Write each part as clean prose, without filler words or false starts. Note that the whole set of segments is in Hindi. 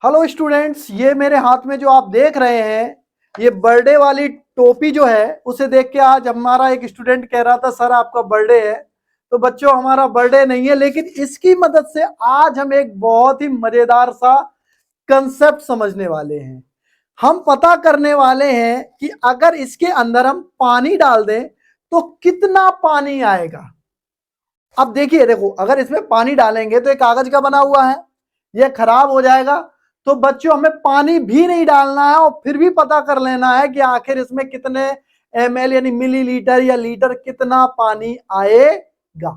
हेलो स्टूडेंट्स, ये मेरे हाथ में जो आप देख रहे हैं ये बर्थडे वाली टोपी जो है उसे देख के आज हमारा एक स्टूडेंट कह रहा था सर आपका बर्थडे है। तो बच्चों हमारा बर्थडे नहीं है, लेकिन इसकी मदद से आज हम एक बहुत ही मजेदार सा कंसेप्ट समझने वाले हैं। हम पता करने वाले हैं कि अगर इसके अंदर हम पानी डाल दें तो कितना पानी आएगा। अब देखिए, देखो अगर इसमें पानी डालेंगे तो ये कागज का बना हुआ है, ये खराब हो जाएगा। तो बच्चों हमें पानी भी नहीं डालना है और फिर भी पता कर लेना है कि आखिर इसमें कितने ml यानी मिलीलीटर या लीटर कितना पानी आएगा।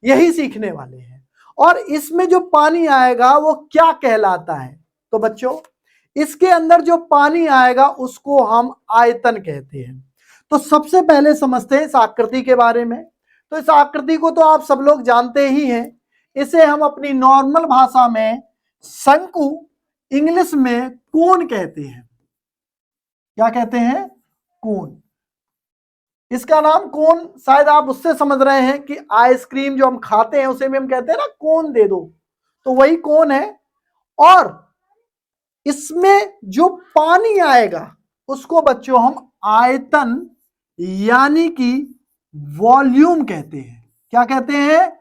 यही सीखने वाले हैं। और इसमें जो पानी आएगा वो क्या कहलाता है? तो बच्चों इसके अंदर जो पानी आएगा उसको हम आयतन कहते हैं। तो सबसे पहले समझते हैं इस आकृति के बारे में। तो इस आकृति को तो आप सब लोग जानते ही हैं। इसे हम अपनी नॉर्मल भाषा में शंकु, इंग्लिश में कोन कहते हैं। क्या कहते हैं? कोन। इसका नाम कोन शायद आप उससे समझ रहे हैं कि आइसक्रीम जो हम खाते हैं उसे भी हम कहते हैं ना कोन दे दो, तो वही कोन है। और इसमें जो पानी आएगा उसको बच्चों हम आयतन यानी कि वॉल्यूम कहते हैं। क्या कहते हैं?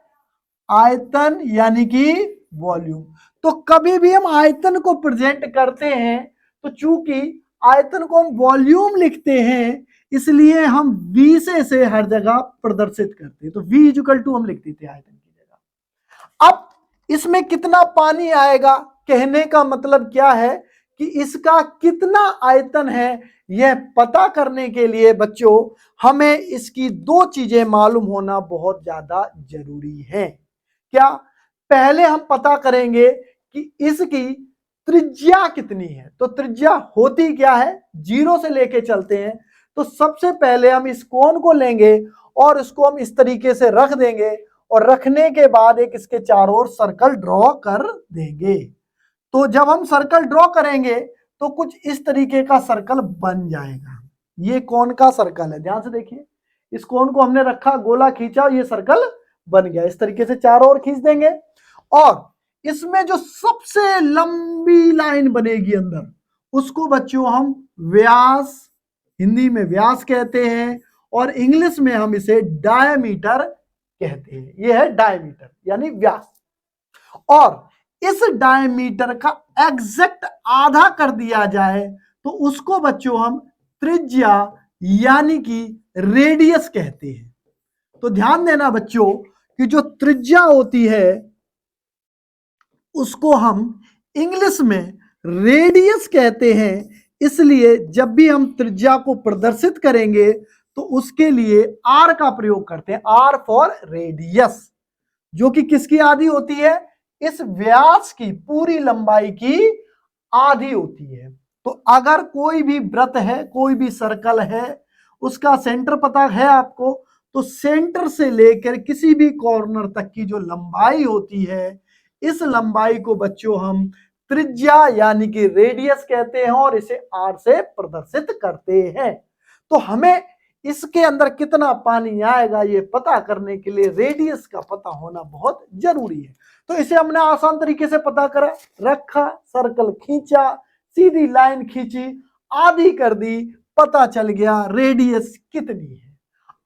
आयतन यानी कि वॉल्यूम। तो कभी भी हम आयतन को प्रेजेंट करते हैं तो चूंकि आयतन को हम वॉल्यूम लिखते हैं इसलिए हम V से हर जगह प्रदर्शित करते हैं। तो V इक्वल टू हम लिख देते हैं आयतन की जगह। अब इसमें कितना पानी आएगा कहने का मतलब क्या है कि इसका कितना आयतन है यह पता करने के लिए बच्चों हमें इसकी दो चीजें मालूम होना बहुत ज्यादा जरूरी है। क्या? पहले हम पता करेंगे कि इसकी त्रिज्या कितनी है। तो त्रिज्या होती क्या है? 0 से लेके चलते हैं। तो सबसे पहले हम इस कोन को लेंगे और इसको हम इस तरीके से रख देंगे और रखने के बाद एक इसके चारों ओर सर्कल ड्रॉ कर देंगे। तो जब हम सर्कल ड्रॉ करेंगे तो कुछ इस तरीके का सर्कल बन जाएगा। ये कोन का सर्कल है, ध्यान से देखिए। इस कोन को हमने रखा, गोला खींचा, ये सर्कल बन गया। इस तरीके से चारों ओर खींच देंगे और इसमें जो सबसे लंबी लाइन बनेगी अंदर उसको बच्चों हम व्यास, हिंदी में व्यास कहते हैं और इंग्लिश में हम इसे डायमीटर कहते हैं। यह है डायमीटर यानी व्यास। और इस डायमीटर का एग्जैक्ट आधा कर दिया जाए तो उसको बच्चों हम त्रिज्या यानी कि रेडियस कहते हैं। तो ध्यान देना बच्चों कि जो त्रिज्या होती है उसको हम इंग्लिश में रेडियस कहते हैं। इसलिए जब भी हम त्रिज्या को प्रदर्शित करेंगे तो उसके लिए आर का प्रयोग करते हैं, आर फॉर रेडियस, जो कि किसकी आधी होती है? इस व्यास की पूरी लंबाई की आधी होती है। तो अगर कोई भी वृत्त है, कोई भी सर्कल है, उसका सेंटर पता है आपको, तो सेंटर से लेकर किसी भी कॉर्नर तक की जो लंबाई होती है इस लंबाई को बच्चों हम त्रिज्या यानी कि रेडियस कहते हैं और इसे आर से प्रदर्शित करते हैं। तो हमें इसके अंदर कितना पानी आएगा ये पता करने के लिए रेडियस का पता होना बहुत जरूरी है। तो इसे हमने आसान तरीके से पता करा, रखा, सर्कल खींचा, सीधी लाइन खींची, आधी कर दी, पता चल गया रेडियस कितनी है।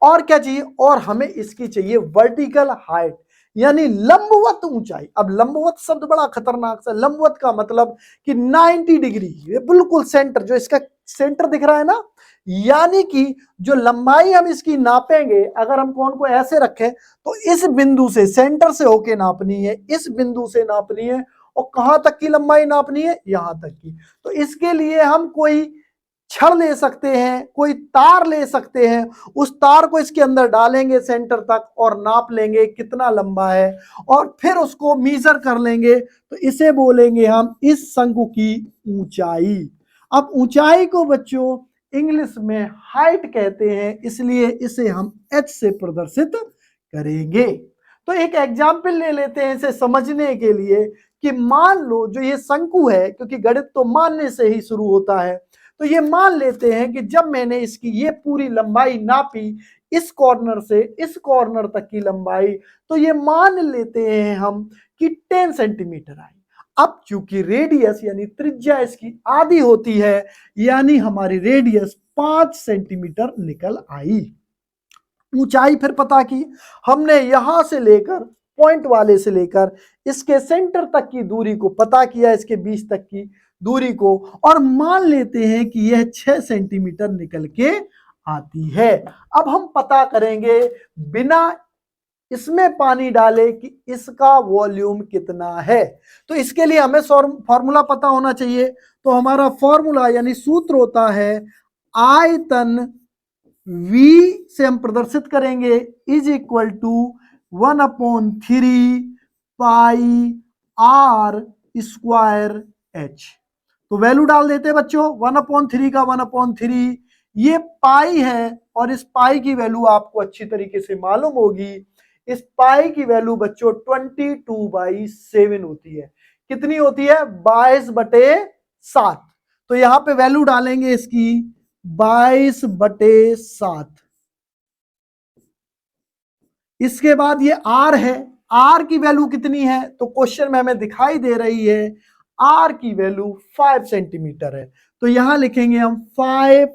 और क्या चाहिए? और हमें इसकी चाहिए वर्टिकल हाइट यानी लंबवत ऊंचाई। अब लंबवत शब्द बड़ा खतरनाक सा। लंबवत का मतलब कि 90 डिग्री, ये बिल्कुल सेंटर, जो इसका सेंटर दिख रहा है ना, यानी कि जो लंबाई हम इसकी नापेंगे, अगर हम कोन को ऐसे रखें तो इस बिंदु से, सेंटर से होके नापनी है, इस बिंदु से नापनी है और कहां तक की लंबाई नापनी है? यहां तक की। तो इसके लिए हम कोई छड़ ले सकते हैं, कोई तार ले सकते हैं, उस तार को इसके अंदर डालेंगे सेंटर तक और नाप लेंगे कितना लंबा है और फिर उसको मीजर कर लेंगे। तो इसे बोलेंगे हम इस शंकु की ऊंचाई। अब ऊंचाई को बच्चों इंग्लिश में हाइट कहते हैं, इसलिए इसे हम h से प्रदर्शित करेंगे। तो एक एग्जाम्पल ले लेते हैं इसे समझने के लिए कि मान लो जो ये शंकु है, क्योंकि गणित तो मानने से ही शुरू होता है, तो ये मान लेते हैं कि जब मैंने इसकी ये पूरी लंबाई नापी, इस कॉर्नर से इस कॉर्नर तक की लंबाई, तो ये मान लेते हैं हम कि 10 सेंटीमीटर आई। अब चूंकि रेडियस यानी त्रिज्या इसकी आधी होती है, यानी हमारी रेडियस 5 सेंटीमीटर निकल आई। ऊंचाई फिर पता की हमने, यहां से लेकर पॉइंट वाले से लेकर इसके सेंटर तक की दूरी को पता किया, इसके बीच तक की दूरी को, और मान लेते हैं कि यह 6 सेंटीमीटर निकल के आती है। अब हम पता करेंगे बिना इसमें पानी डाले कि इसका वॉल्यूम कितना है। तो इसके लिए हमें फॉर्मूला पता होना चाहिए। तो हमारा फॉर्मूला यानी सूत्र होता है आयतन V से हम प्रदर्शित करेंगे is equal to 1/3 pi r square h। तो वैल्यू डाल देते हैं बच्चों, 1/3 का 1/3 ये पाई है, और इस पाई की वैल्यू आपको अच्छी तरीके से मालूम होगी। इस पाई की वैल्यू बच्चों 22/7 होती है। कितनी होती है? 22/7। तो यहां पे वैल्यू डालेंगे इसकी 22/7। इसके बाद ये r है, r की वैल्यू कितनी है? तो क्वेश्चन में हमें दिखाई दे रही है r की वैल्यू 5 सेंटीमीटर है। तो यहां लिखेंगे हम 5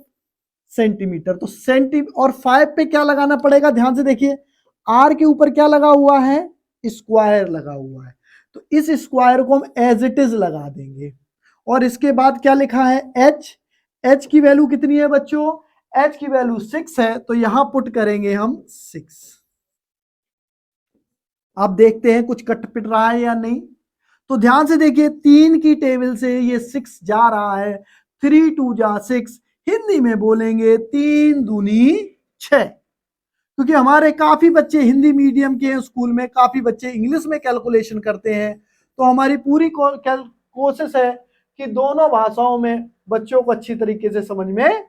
सेंटीमीटर। तो और 5 पे क्या लगाना पड़ेगा? ध्यान से देखिए, r के ऊपर क्या लगा हुआ है? स्क्वायर लगा हुआ है। तो इस स्क्वायर को हम एज इट इज लगा देंगे। और इसके बाद क्या लिखा है? h की वैल्यू कितनी है बच्चों? h की वैल्यू 6 है। तो यहां पुट करेंगे हम 6। आप देखते हैं कुछ कट पिट रहा है या नहीं। तो ध्यान से देखिए, 3 की टेबल से ये 6 जा रहा है, 3 2 जा 6। हिंदी में बोलेंगे 3 दूनी 6। क्योंकि हमारे काफी बच्चे हिंदी मीडियम के स्कूल में, काफी बच्चे इंग्लिश में कैलकुलेशन करते हैं। तो हमारी पूरी कोशिश है कि दोनों भाषाओं में बच्चों को अच्छी तरीके से समझ में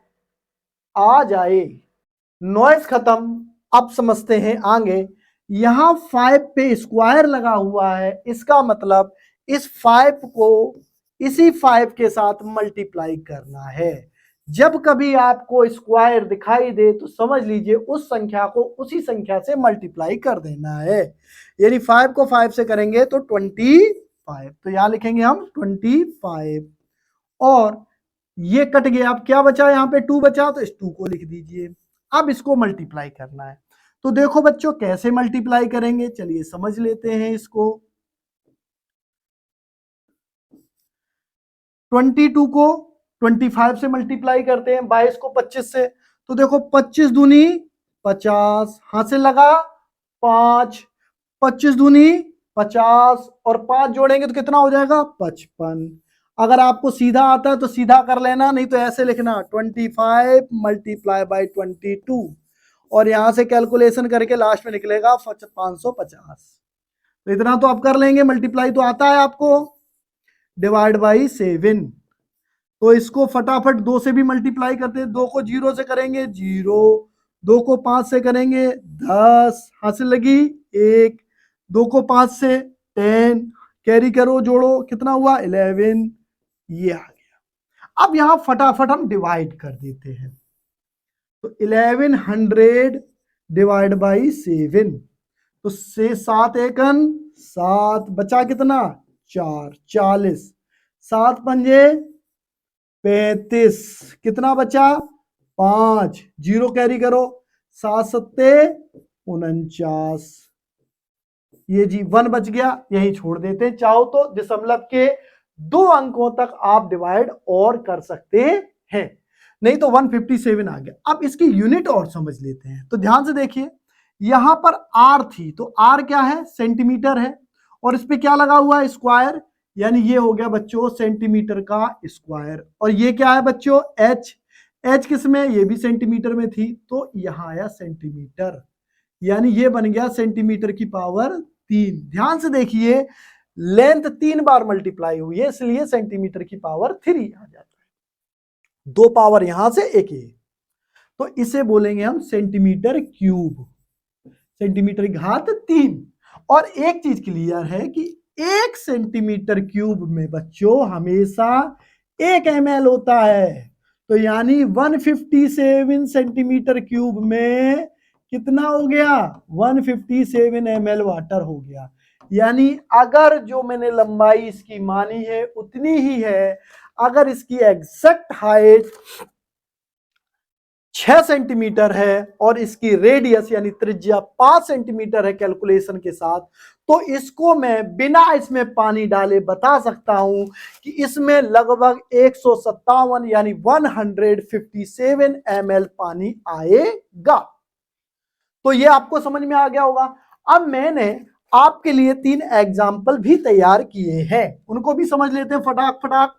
आ जाए। नॉइज खत्म, अब समझते हैं आगे। यहां 5 पे स्क्वायर लगा हुआ है, इसका मतलब इस 5 को इसी 5 के साथ मल्टीप्लाई करना है। जब कभी आपको स्क्वायर दिखाई दे तो समझ लीजिए उस संख्या को उसी संख्या से मल्टीप्लाई कर देना है। यानी 5 को 5 से करेंगे तो 25। तो यहां लिखेंगे हम 25। और ये कट गया, अब क्या बचा? यहाँ पे 2 बचा, तो इस 2 को लिख दीजिए। अब इसको मल्टीप्लाई करना है। तो देखो बच्चों कैसे मल्टीप्लाई करेंगे, चलिए समझ लेते हैं इसको। 22 को 25 से मल्टीप्लाई करते हैं, 22 को 25 से। तो देखो 25 दूनी 50, हाथ से लगा 5, 25 दूनी 50 और 5 जोड़ेंगे तो कितना हो जाएगा? 55। अगर आपको सीधा आता है तो सीधा कर लेना, नहीं तो ऐसे लिखना 25 मल्टीप्लाई बाई 22, और यहां से कैलकुलेशन करके लास्ट में निकलेगा 550। तो इतना तो आप कर लेंगे, मल्टीप्लाई तो आता है आपको। Divide by 7। तो इसको फटाफट 2 से भी मल्टीप्लाई करते हैं। 2 को 0 से करेंगे 0, 2 को 5 से करेंगे 10, हासिल लगी 1, 2 को 5 से 10, कैरी करो जोड़ो कितना हुआ? 11। ये आ गया। अब यहां फटाफट हम डिवाइड कर देते हैं। तो 1100 डिवाइड बाई 7। तो से 7 एकन 7, बचा कितना? 4, 40, 7 पंजे 35, कितना बचा? 5, 0 कैरी करो, 7 सत्ते 49। ये जी 1 बच गया, यही छोड़ देते हैं। चाहो तो दशमलव के 2 अंकों तक आप डिवाइड और कर सकते हैं, नहीं तो 157 आ गया। अब इसकी यूनिट और समझ लेते हैं। तो ध्यान से देखिए, यहां पर आर थी, तो आर क्या है? सेंटीमीटर है, और इस पे क्या लगा हुआ है? स्क्वायर, यानी ये हो गया बच्चों सेंटीमीटर का स्क्वायर। और ये क्या है बच्चों? एच। एच किस में? ये भी सेंटीमीटर में थी, तो यहां आया सेंटीमीटर, यानी ये बन गया सेंटीमीटर की पावर 3। ध्यान से देखिए, लेंथ 3 बार मल्टीप्लाई हुई है, इसलिए सेंटीमीटर की पावर 3 आ जाता है। 2 पावर यहां से एक ही, तो इसे बोलेंगे हम सेंटीमीटर क्यूब, सेंटीमीटर की घात 3। और एक चीज क्लियर है कि 1 सेंटीमीटर क्यूब में बच्चों हमेशा 1 ml होता है। तो यानी 157 सेंटीमीटर क्यूब में कितना हो गया? 157 ml वाटर हो गया। यानी अगर जो मैंने लंबाई इसकी मानी है उतनी ही है, अगर इसकी एग्जैक्ट हाइट 6 सेंटीमीटर है और इसकी रेडियस यानी त्रिज्या 5 सेंटीमीटर है कैलकुलेशन के साथ, तो इसको मैं बिना इसमें पानी डाले बता सकता हूं कि इसमें लगभग 157 यानी 157 ml पानी आएगा। तो ये आपको समझ में आ गया होगा। अब मैंने आपके लिए 3 एग्जाम्पल भी तैयार किए हैं, उनको भी समझ लेते हैं फटाक फटाक।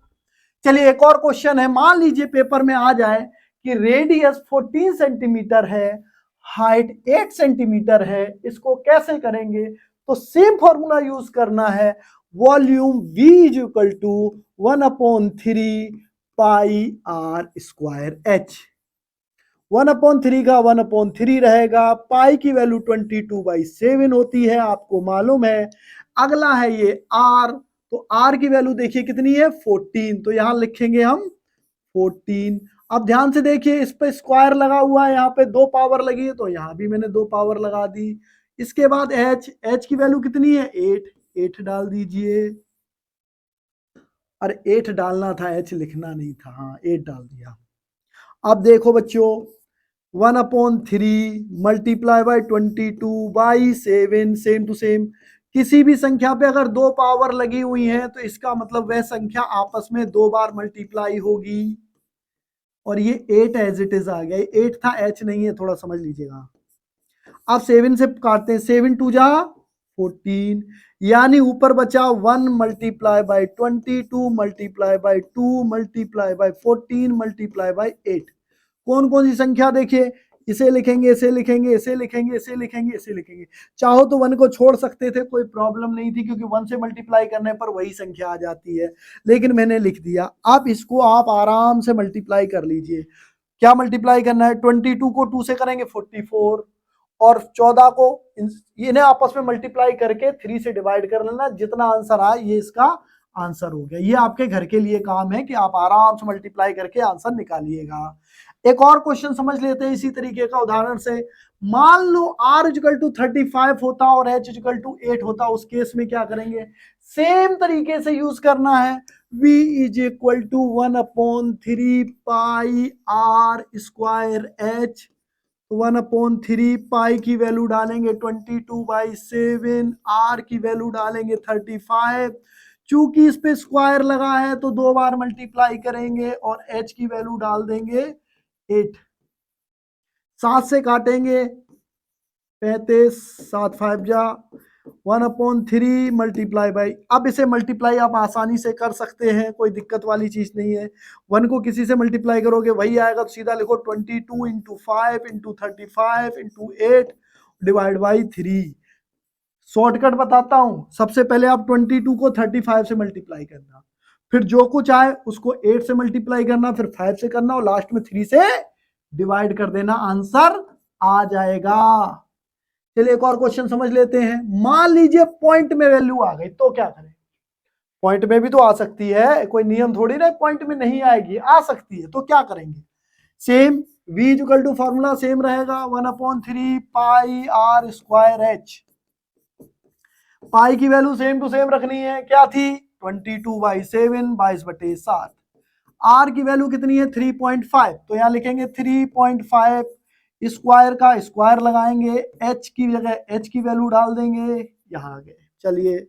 चलिए एक और क्वेश्चन है, मान लीजिए पेपर में आ जाए कि रेडियस 14 सेंटीमीटर है, हाइट 8 सेंटीमीटर है, इसको कैसे करेंगे? तो सेम फॉर्मूला यूज करना है, volume V is equal to 1/3 pi R square H। 1/3 का 1/3 रहेगा, पाई की वैल्यू 22/7 होती है, आपको मालूम है। अगला है ये R, तो R की वैल्यू देखिए कितनी है 14, तो यहां लिखेंगे हम 14। अब ध्यान से देखिए, इस पे स्क्वायर लगा हुआ है, यहाँ पे 2 पावर लगी है, तो यहां भी मैंने 2 पावर लगा दी। इसके बाद H की वैल्यू कितनी है 8 डाल दीजिए। अरे 8 डालना था, H लिखना नहीं था, हाँ 8 डाल दिया। अब देखो बच्चों, 1/3 multiply by 22/7, same to same. किसी भी संख्या पे अगर 2 पावर लगी हुई है तो इसका मतलब वह संख्या आपस में 2 बार मल्टीप्लाई होगी। और ये 8 एज इट इज आ गया, 8 था, H नहीं है, थोड़ा समझ लीजिएगा। अब 7 से काटते हैं, 7 2 जा 14, यानी ऊपर बचा 1 multiply by 22 multiply by 2 multiply by 14 multiply by 8। कौन कौन सी संख्या देखिए, इसे लिखेंगे, इसे लिखेंगे, इसे लिखेंगे, इसे लिखेंगे, इसे लिखेंगे। चाहो तो 1 को छोड़ सकते थे, कोई प्रॉब्लम नहीं थी, क्योंकि 1 से मल्टीप्लाई करने पर वही संख्या आ जाती है, लेकिन मैंने लिख दिया। अब इसको आप आराम से मल्टीप्लाई कर लीजिए। क्या मल्टीप्लाई करना है? 22 को 2 से करेंगे 44, और 14 को इन्हें आपस में मल्टीप्लाई करके 3 से डिवाइड कर लेना, जितना आंसर आए ये इसका आंसर हो गया। ये आपके घर के लिए काम है कि आप आराम से मल्टीप्लाई करके आंसर निकालिएगा। एक और क्वेश्चन समझ लेते हैं इसी तरीके का उदाहरण से। मान लो R इक्वल टू 35 होता और H इक्वल टू 8 होता, उस केस में क्या करेंगे? सेम तरीके से यूज करना है, V is equal to 1/3 pi R square H। 1/3 pi की वैल्यू डालेंगे 22/7, R की वैल्यू डालेंगे 35। चूंकि इस पे स्क्वायर लगा है तो 2 बार मल्टीप्लाई करेंगे और H की वैल्यू डाल देंगे 8। 7 से काटेंगे 35, 7 5 जा 1/3 मल्टीप्लाई बाई, अब इसे मल्टीप्लाई आप आसानी से कर सकते हैं, कोई दिक्कत वाली चीज नहीं है। 1 को किसी से मल्टीप्लाई करोगे वही आएगा, तो सीधा लिखो 22 into 5 into 35 into 8 divide by 3। Shortcut बताता हूं, सबसे पहले आप 22 को 35 से मल्टीप्लाई करना, फिर जो कुछ आए उसको 8 से मल्टीप्लाई करना, फिर 5 से करना, और लास्ट में 3 से डिवाइड कर देना, आंसर आ जाएगा। चलिए एक और क्वेश्चन समझ लेते हैं। मान लीजिए पॉइंट में वैल्यू आ गई, तो क्या करें? पॉइंट में भी तो आ सकती है, कोई नियम थोड़ी ना पॉइंट में नहीं आएगी, आ सकती है, तो क्या करेंगे? Same V equal to formula same रहेगा, 1/3 pi R square H। Pi की वैल्यू सेम टू सेम रखनी है, क्या थी? 22/7, 22/7। R की वैल्यू कितनी है? 3.5, तो यहां लिखेंगे 3.5, स्क्वायर का स्क्वायर लगाएंगे, H की जगह H की वैल्यू डाल देंगे, यहां आ गए। चलिए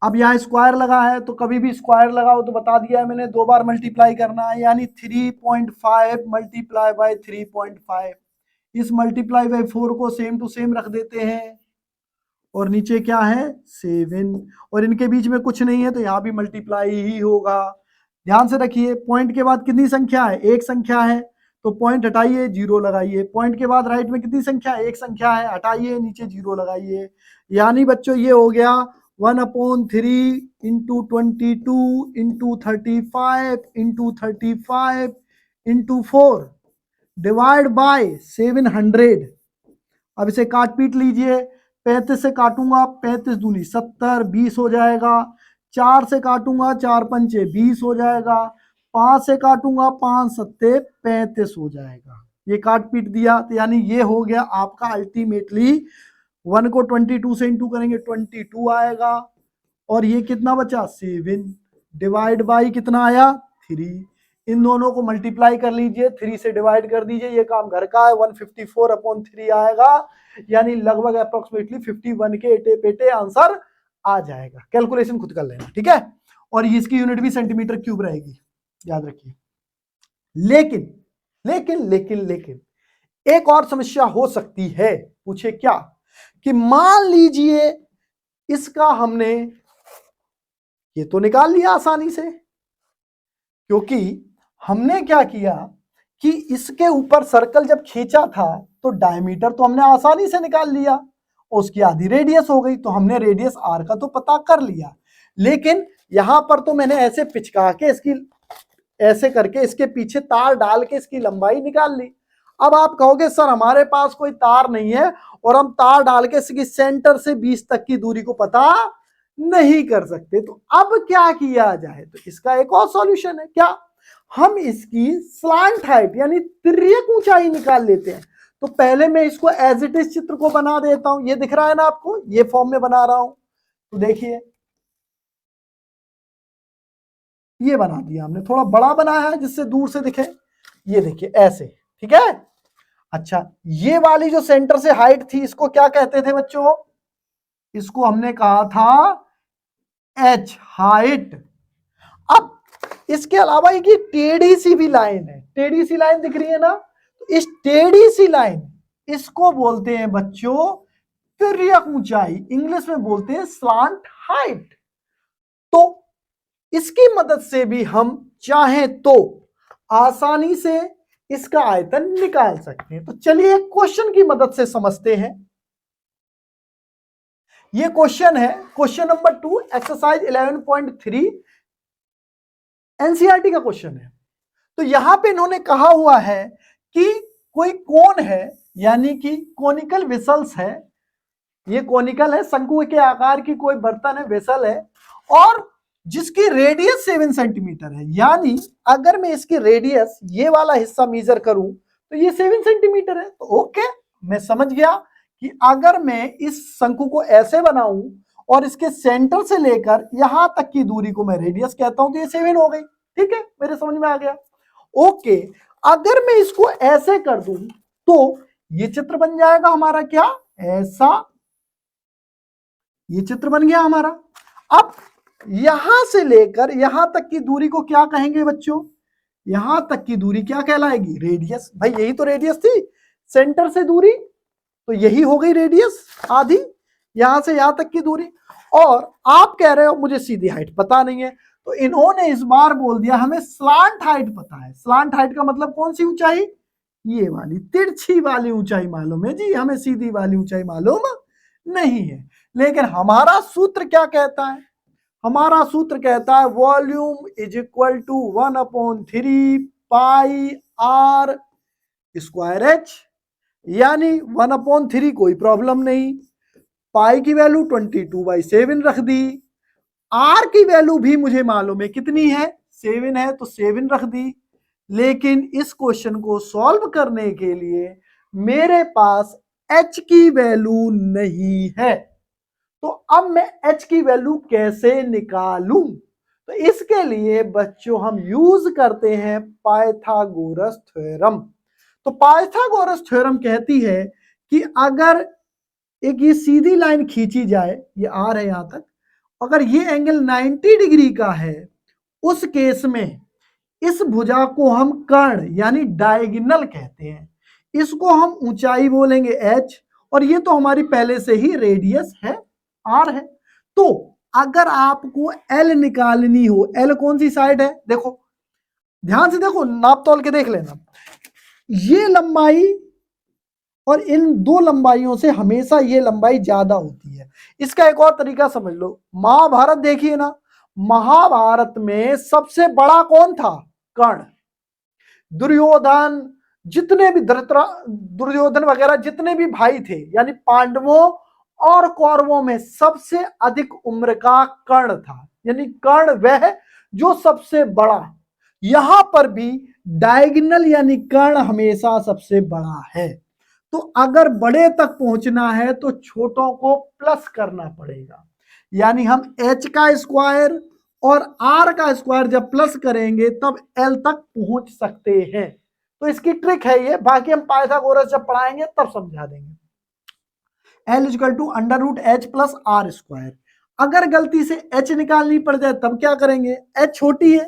अब यहाँ स्क्वायर लगा है, तो कभी भी स्क्वायर लगाओ तो बता दिया है मैंने, 2 बार मल्टीप्लाई करना है, यानी 3.5 मल्टीप्लाई बाई 3.5। इस मल्टीप्लाई बाई 4 को सेम टू सेम रख देते हैं, और नीचे क्या है 7, और इनके बीच में कुछ नहीं है तो यहाँ भी मल्टीप्लाई ही होगा। ध्यान से रखिए, पॉइंट के बाद कितनी संख्या है? एक संख्या है, तो पॉइंट हटाइए, 0 लगाइए। पॉइंट के बाद राइट में कितनी संख्या है? एक संख्या है, हटाइए, नीचे 0 लगाइए। यानी बच्चों ये हो गया 1/3 into 22 into 35 into 35 into 4 divide by 700। अब इसे काट पीट लीजिए, 35 से काटूंगा, 35 दूनी 70, 20 हो जाएगा। 4 से काटूंगा, 4 पंचे 20 हो जाएगा। 5 से काटूंगा, 5 सत्ते 35 हो जाएगा। ये काट पीट दिया, तो यानी ये हो गया आपका अल्टीमेटली 1 को 22 से इंटू करेंगे 22 आएगा, और ये कितना बचा 7 डिवाइड बाई कितना आया 3। इन दोनों को मल्टीप्लाई कर लीजिए, 3 से डिवाइड कर दीजिए, ये काम घर का है, 154/3 आएगा, यानी लगभग अप्रोक्सीमेटली 51 के एटे पेटे आंसर आ जाएगा। कैलकुलेशन खुद कर लेना, ठीक है। और इसकी यूनिट भी सेंटीमीटर क्यूब रहेगी, याद रखिए। लेकिन लेकिन लेकिन लेकिन एक और समस्या हो सकती है, पूछे क्या, कि मान लीजिए इसका हमने ये तो निकाल लिया आसानी से, क्योंकि हमने क्या किया कि इसके ऊपर सर्कल जब खींचा था तो डायमीटर तो हमने आसानी से निकाल लिया, उसकी आधी रेडियस हो गई, तो हमने रेडियस आर का तो पता कर लिया। लेकिन यहां पर तो मैंने ऐसे पिचका के इसकी ऐसे करके इसके पीछे तार डाल के इसकी लंबाई निकाल ली। अब आप कहोगे सर हमारे पास कोई तार नहीं है और हम तार डाल के इसकी सेंटर से 20 तक की दूरी को पता नहीं कर सकते, तो अब क्या किया जाए, तो इसका एक और सॉल्यूशन है, क्या, हम इसकी स्लांट हाइट यानी तिर्यक ऊंचाई निकाल लेते हैं। तो पहले मैं इसको एज इट इज चित्र को बना देता हूं, ये दिख रहा है ना आपको, ये फॉर्म में बना रहा हूं, तो देखिए ये बना दिया हमने, थोड़ा बड़ा बनाया है जिससे दूर से दिखे, ये देखिए ऐसे, ठीक है। अच्छा, ये वाली जो सेंटर से हाइट थी इसको क्या कहते थे बच्चों, इसको हमने कहा था एच हाइट। अब इसके अलावा ये टेढ़ी सी भी लाइन है, टेढ़ी सी लाइन दिख रही है ना, तो इस टेढ़ी सी लाइन इसको बोलते हैं बच्चों तिर्यक ऊंचाई, इंग्लिश में बोलते हैं स्लांट हाइट। तो इसकी मदद से भी हम चाहें तो आसानी से इसका आयतन निकाल सकते हैं। तो चलिए एक क्वेश्चन की मदद से समझते हैं। ये क्वेश्चन है क्वेश्चन नंबर 2 एक्सरसाइज 11.3 एनसीईआरटी का क्वेश्चन है। तो यहां पे इन्होंने कहा हुआ है कि कोई कोन है, यानी कि कोनिकल वेसल्स है, ये कोनिकल है, शंकु के आकार की कोई बर्तन है, वेसल है, और जिसकी रेडियस 7 सेंटीमीटर है। यानी अगर मैं इसकी रेडियस ये वाला हिस्सा मेजर करूं तो ये 7 सेंटीमीटर है। तो ओके, मैं समझ गया कि अगर मैं इस शंकु को ऐसे बनाऊं और इसके सेंटर से लेकर यहां तक की दूरी को मैं रेडियस कहता हूं, तो ये 7 हो गई, ठीक है, मेरे समझ में आ गया। ओके, अगर मैं इसको ऐसे कर दूं तो ये चित्र बन जाएगा हमारा क्या, ऐसा, ये चित्र बन गया हमारा। अब यहां से लेकर यहां तक की दूरी को क्या कहेंगे बच्चों, यहां तक की दूरी क्या कहलाएगी, रेडियस। भाई यही तो रेडियस थी, सेंटर से दूरी, तो यही हो गई रेडियस आधी, यहां से यहां तक की दूरी। और आप कह रहे हो मुझे सीधी हाइट पता नहीं है, तो इन्होंने इस बार बोल दिया हमें स्लांट हाइट पता है। स्लांट हाइट का मतलब कौन सी ऊंचाई, ये वाली तिरछी वाली ऊंचाई मालूम है जी, हमें सीधी वाली ऊंचाई मालूम नहीं है। लेकिन हमारा सूत्र क्या कहता है, हमारा सूत्र कहता है volume is equal to 1/3 pi R square H, यानी 1/3 कोई प्रॉब्लम नहीं, पाई की वैल्यू 22/7 रख दी, आर की वैल्यू भी मुझे मालूम है कितनी है, 7 है, तो 7 रख दी। लेकिन इस क्वेश्चन को सॉल्व करने के लिए मेरे पास एच की वैल्यू नहीं है, तो अब मैं एच की वैल्यू कैसे निकालूं, तो इसके लिए बच्चों हम यूज करते हैं पाइथागोरस थ्योरम। तो पाइथागोरस थ्योरम कहती है कि अगर एक ये सीधी लाइन खींची जाए, ये आर है यहां तक, अगर ये एंगल 90 डिग्री का है, उस केस में इस भुजा को हम कर्ण यानी डायगोनल कहते हैं, इसको हम ऊंचाई बोलेंगे h, और ये तो हमारी पहले से ही रेडियस है r है। तो अगर आपको l निकालनी हो, l कौन सी साइड है, देखो ध्यान से देखो, नाप तोल के देख लेना, ये लंबाई और इन दो लंबाइयों से हमेशा ये लंबाई ज्यादा होती है। इसका एक और तरीका समझ लो, महाभारत देखिए ना, महाभारत में सबसे बड़ा कौन था, कर्ण। दुर्योधन, जितने भी दुर्योधन वगैरह जितने भी भाई थे, यानी पांडवों और कौरवों में सबसे अधिक उम्र का कर्ण था, यानी कर्ण वह जो सबसे बड़ा, यहां पर भी डायगोनल यानी कर्ण हमेशा सबसे बड़ा है। तो अगर बड़े तक पहुंचना है तो छोटों को प्लस करना पड़ेगा, यानी हम h का स्क्वायर और r का स्क्वायर जब प्लस करेंगे तब l तक पहुंच सकते हैं। तो इसकी ट्रिक है ये, बाकी हम पाइथागोरस जब पढ़ाएंगे तब समझा देंगे। L equal to under root H plus R square. अगर गलती से h निकालनी पड़ जाए तब क्या करेंगे, h छोटी है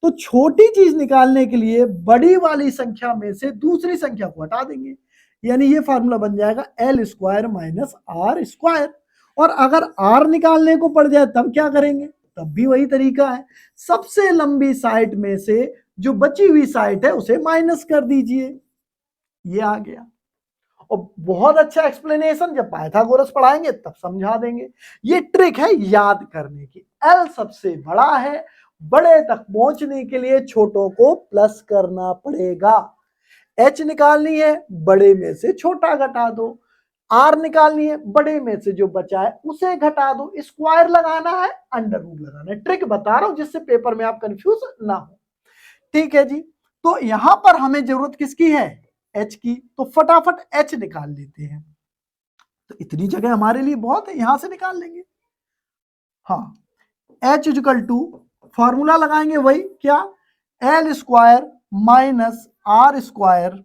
तो छोटी चीज निकालने के लिए बड़ी वाली संख्या में से दूसरी संख्या को हटा देंगे, यानी ये फार्मूला बन जाएगा L square minus R square. और अगर r निकालने को पड़ जाए तब क्या करेंगे, तब भी वही तरीका है, सबसे लंबी साइड में से जो बची हुई साइड है उसे माइनस कर दीजिए। ये आ गया। और बहुत अच्छा एक्सप्लेनेशन जब पाइथागोरस पढ़ाएंगे तब समझा देंगे। ये ट्रिक है याद करने की। एल सबसे बड़ा है, बड़े तक पहुंचने के लिए छोटों को प्लस करना पड़ेगा। एच निकालनी है, बड़े में से छोटा घटा दो। आर निकालनी है, बड़े में से जो बचा है उसे घटा दो। स्क्वायर लगाना है, अंडर रूट लगाना है। ट्रिक बता रहा हूं जिससे पेपर में आप कंफ्यूज ना हो। ठीक है जी। तो यहां पर हमें जरूरत किसकी है, एच की, तो फटाफट एच निकाल लेते हैं। तो इतनी जगह हमारे लिए बहुत है, यहां से निकाल लेंगे। हाँ, एच इक्वल टू फॉर्मूला लगाएंगे वही क्या, L square minus R square.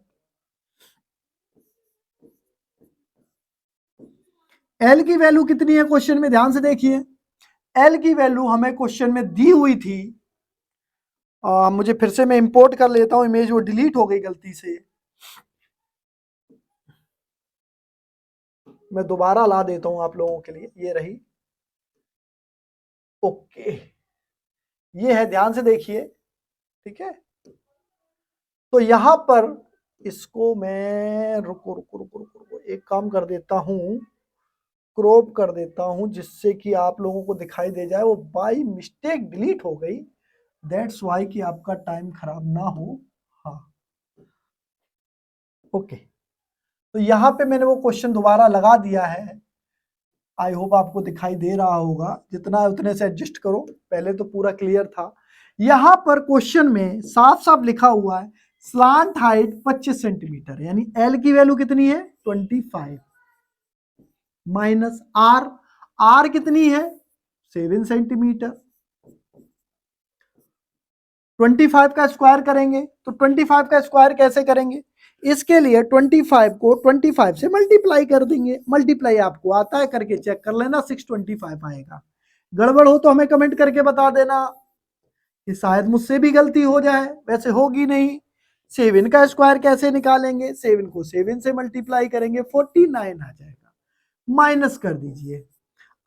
एल की वैल्यू कितनी है क्वेश्चन में, ध्यान से देखिए। एल की वैल्यू हमें क्वेश्चन में दी हुई थी, मुझे फिर से मैं इंपोर्ट कर लेता हूं इमेज, वो डिलीट हो गई गलती से, मैं दोबारा ला देता हूं आप लोगों के लिए। ये रही, ओके, ये है, ध्यान से देखिए। ठीक है, तो यहां पर इसको मैं रुको रुको रुको रुको रुको एक काम कर देता हूं, क्रॉप कर देता हूं जिससे कि आप लोगों को दिखाई दे जाए। वो बाई मिस्टेक डिलीट हो गई, दैट्स वाई कि आपका टाइम खराब ना हो। हाँ, ओके, तो यहां पे मैंने वो क्वेश्चन दोबारा लगा दिया है। आई होप आपको दिखाई दे रहा होगा, जितना है उतने से एडजस्ट करो, पहले तो पूरा क्लियर था। यहां पर क्वेश्चन में साफ साफ लिखा हुआ है स्लांट हाइट 25 सेंटीमीटर, यानी एल की वैल्यू कितनी है 25 माइनस आर, आर कितनी है 7 सेंटीमीटर। 25 का स्क्वायर करेंगे, तो 25 का स्क्वायर कैसे करेंगे, इसके लिए 25 को 25 से मल्टीप्लाई कर देंगे। मल्टीप्लाई आपको आता है, करके चेक कर लेना, 625 आएगा। गड़बड़ हो तो हमें कमेंट करके बता देना कि शायद मुझसे भी गलती हो जाए, वैसे होगी नहीं। 7 का स्क्वायर कैसे निकालेंगे, 7 को 7 से मल्टीप्लाई करेंगे, 49 आ जाएगा। माइनस कर दीजिए।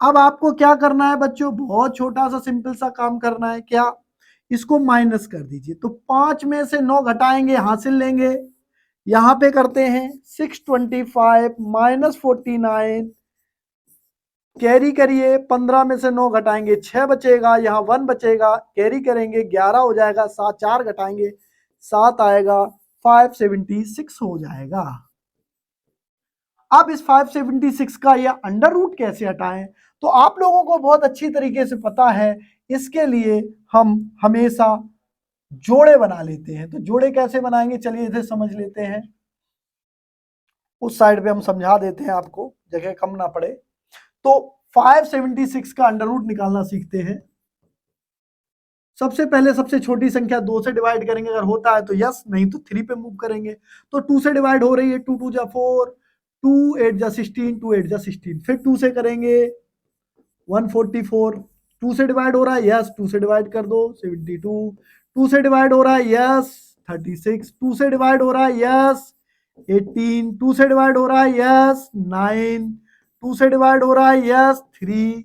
अब आपको क्या करना है बच्चों, बहुत छोटा सा सिंपल सा काम करना है। क्या, इसको माइनस कर दीजिए। तो 5 में से 9 घटाएंगे, हासिल लेंगे। यहां पे करते हैं 625 माइनस 49, कैरी करिए, 15 में से 9 घटाएंगे 6 बचेगा, यहाँ 1 बचेगा, कैरी करेंगे 11 हो जाएगा, 7 4 घटाएंगे 7 आएगा, 576 हो जाएगा। अब इस 576 का यह अंडर रूट कैसे हटाएं, तो आप लोगों को बहुत अच्छी तरीके से पता है। इसके लिए हम हमेशा जोड़े बना लेते हैं। तो जोड़े कैसे बनाएंगे, चलिए इसे समझ लेते हैं। उस साइड पे हम समझा देते हैं आपको, जगह कम ना पड़े। तो 576 का अंडर रूट निकालना सीखते हैं। सबसे पहले सबसे छोटी संख्या 2 से डिवाइड करेंगे, अगर होता है तो यस, नहीं तो 3 पे मूव करेंगे। तो 2 से डिवाइड हो रही है, 2 2 जा 4, 2 8 जा 16, 2 8 जा 16, फिर 2 से करेंगे 144। 2 से डिवाइड हो रहा है, यस, 2 से डिवाइड कर दो 72। 2 से डिवाइड हो रहा है, यस 36। 2 से डिवाइड हो रहा है, यस 18। 2 से डिवाइड हो रहा है, यस 9। 2 से डिवाइड हो रहा है, यस 3।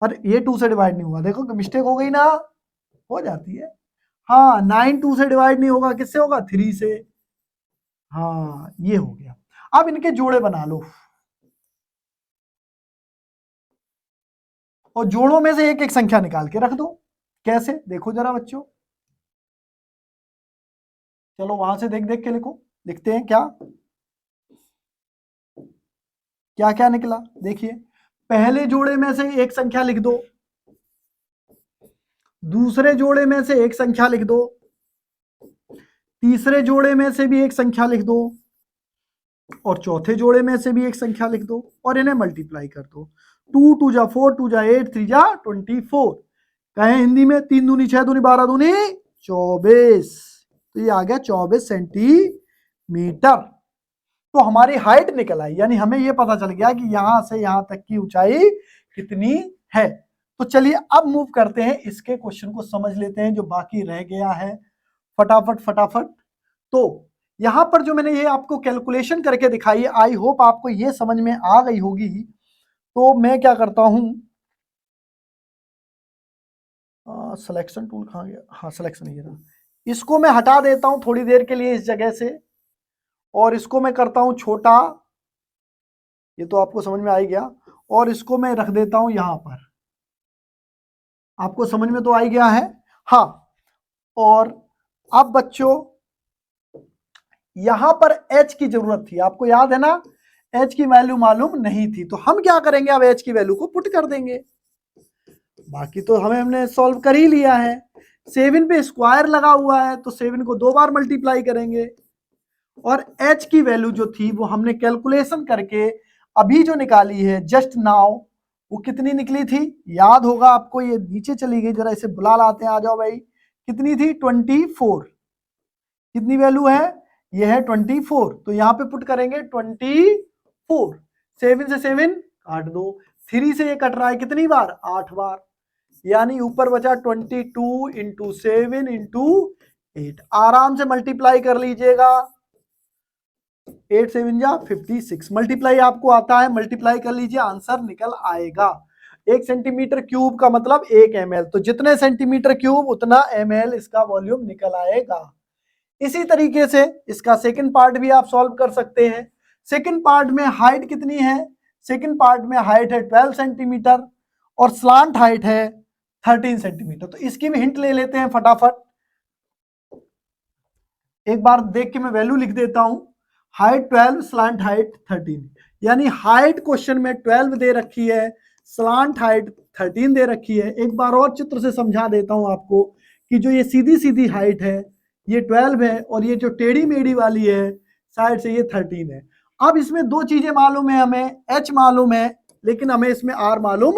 और ये 2 से डिवाइड नहीं हुआ, देखो कि मिस्टेक हो गई ना, हो जाती है। हाँ, 9 2 से डिवाइड नहीं होगा, किससे होगा 3 से। हाँ, ये हो गया। अब इनके जोड़े बना लो, और जोड़ों में से एक एक संख्या निकाल के रख दो। कैसे, देखो जरा बच्चों, चलो वहां से देख देख के लिखो। लिखते हैं क्या क्या क्या निकला, देखिए। पहले जोड़े में से एक संख्या लिख दो, दूसरे जोड़े में से एक संख्या लिख दो, तीसरे जोड़े में से भी एक संख्या लिख दो, और चौथे जोड़े में से भी एक संख्या लिख दो और इन्हें मल्टीप्लाई कर दो। 2 2 जा 4, 2 जा 8, 3 जा 24। कहें हिंदी में 3 दूनी 6 दूनी 12 दूनी 24। तो ये आ गया 24 सेंटीमीटर। तो हमारी हाइट निकल आई, यानी हमें ये पता चल गया कि यहां से यहां तक की ऊंचाई कितनी है। तो चलिए अब मूव करते हैं, इसके क्वेश्चन को समझ लेते हैं जो बाकी रह गया है फटाफट फटाफट। तो यहां पर जो मैंने ये आपको कैलकुलेशन करके दिखाई है, आई होप आपको ये समझ में आ गई होगी। तो मैं क्या करता हूं, सिलेक्शन टूल कहां गया, हाँ सिलेक्शन ये रहा, इसको मैं हटा देता हूं थोड़ी देर के लिए इस जगह से, और इसको मैं करता हूं छोटा, ये तो आपको समझ में आ ही गया, और इसको मैं रख देता हूं यहां पर। आपको समझ में तो आ ही गया है, हाँ। और अब बच्चों यहां पर h की जरूरत थी, आपको याद है ना, h की वैल्यू मालूम नहीं थी, तो हम क्या करेंगे, अब h की वैल्यू को पुट कर देंगे। बाकी तो हमने सॉल्व कर ही लिया है। 7 पे स्क्वायर लगा हुआ है तो 7 को 2 बार मल्टीप्लाई करेंगे, और h की वैल्यू जो थी वो हमने कैलकुलेशन करके अभी जो निकाली है जस्ट नाउ, वो कितनी निकली थी, याद होगा आपको, ये नीचे चली गई, जरा इसे बुला लाते हैं, आ जाओ भाई। कितनी थी, 24। कितनी वैल्यू है, ये है 24। तो यहां पे पुट करेंगे 24। 7 से 7 काट दो, 3 से ये कट रहा है कितनी बार, 8 बार, यानी ऊपर बचा 22 इंटू 7 इंटू 8। आराम से मल्टीप्लाई कर लीजिएगा, 8 7 जा 56। मल्टीप्लाई आपको आता है, मल्टीप्लाई कर लीजिए, आंसर निकल आएगा। 1 सेंटीमीटर क्यूब का मतलब 1 ml, तो जितने सेंटीमीटर क्यूब उतना ml इसका वॉल्यूम निकल आएगा। इसी तरीके से इसका सेकंड पार्ट भी आप सॉल्व कर सकते हैं। सेकंड पार्ट में हाइट कितनी है, सेकंड पार्ट में हाइट है 12 सेंटीमीटर और स्लांट हाइट है 13 सेंटीमीटर। तो इसकी भी हिंट ले लेते हैं फटाफट, एक बार देख के मैं वैल्यू लिख देता हूं। हाइट 12, स्लांट हाइट 13, यानी हाइट क्वेश्चन में 12 दे रखी है, स्लांट हाइट 13 दे रखी है। एक बार और चित्र से समझा देता हूं आपको कि जो ये सीधी सीधी हाइट है ये 12 है, और ये जो टेढ़ी मेढ़ी वाली है साइड से ये 13 है। अब इसमें दो चीजें मालूम है, हमें h मालूम है लेकिन हमें इसमें r मालूम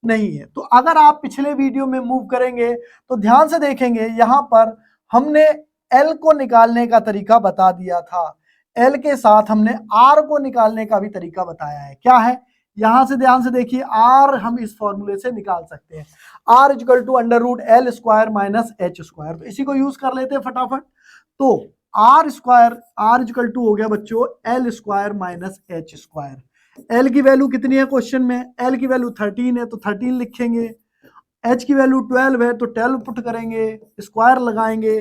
नहीं है। तो अगर आप पिछले वीडियो में मूव करेंगे तो ध्यान से देखेंगे, यहां पर हमने L को निकालने का तरीका बता दिया था, L के साथ हमने R को निकालने का भी तरीका बताया है। क्या है, यहां से ध्यान से देखिए, R हम इस फॉर्मूले से निकाल सकते हैं, R equal to under root L square minus H square. तो इसी को यूज कर लेते हैं फटाफट। तो R square, R equal to हो गया बच्चों L square minus H square. L की वैल्यू कितनी है क्वेश्चन में, L की वैल्यू 13 है तो 13 लिखेंगे, H की वैल्यू 12 है तो 12 पुट करेंगे, स्क्वायर लगाएंगे।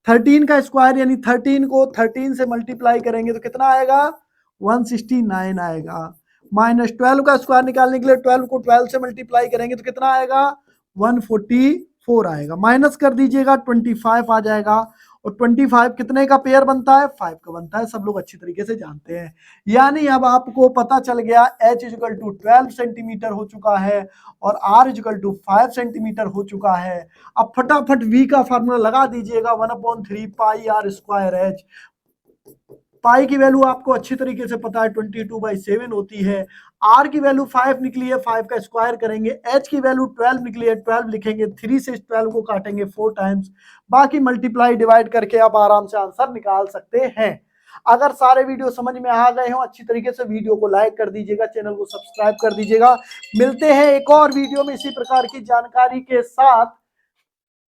13 का स्क्वायर यानी 13 को 13 से मल्टीप्लाई करेंगे तो कितना आएगा, 169 आएगा। माइनस 12 का स्क्वायर निकालने के लिए 12 को 12 से मल्टीप्लाई करेंगे तो कितना आएगा, 144 आएगा। माइनस कर दीजिएगा, 25 आ जाएगा, और 25 कितने का पेयर बनता है, 5 का बनता है, सब लोग अच्छी तरीके से जानते हैं। यानी अब आपको पता चल गया h इक्वल टू 12 सेंटीमीटर हो चुका है और r इक्वल टू 5 सेंटीमीटर हो चुका है। अब फटाफट v का फार्मूला लगा दीजिएगा, 1/3 pi r square h। Pi की वैल्यू आपको अच्छी तरीके से पता है 22/7 होती है। r की वैल्यू 5 निकली है, 5 का स्क्वायर करेंगे। h की वैल्यू 12 निकली है, 12 लिखेंगे, 3 से 12 को काटेंगे 4 टाइम्स, बाकी मल्टीप्लाई डिवाइड करके आप आराम से आंसर निकाल सकते हैं। अगर सारे वीडियो समझ में आ गए हो अच्छी तरीके से, वीडियो को लाइक कर दीजिएगा, चैनल को सब्सक्राइब कर दीजिएगा। मिलते हैं एक और वीडियो में इसी प्रकार की जानकारी के साथ।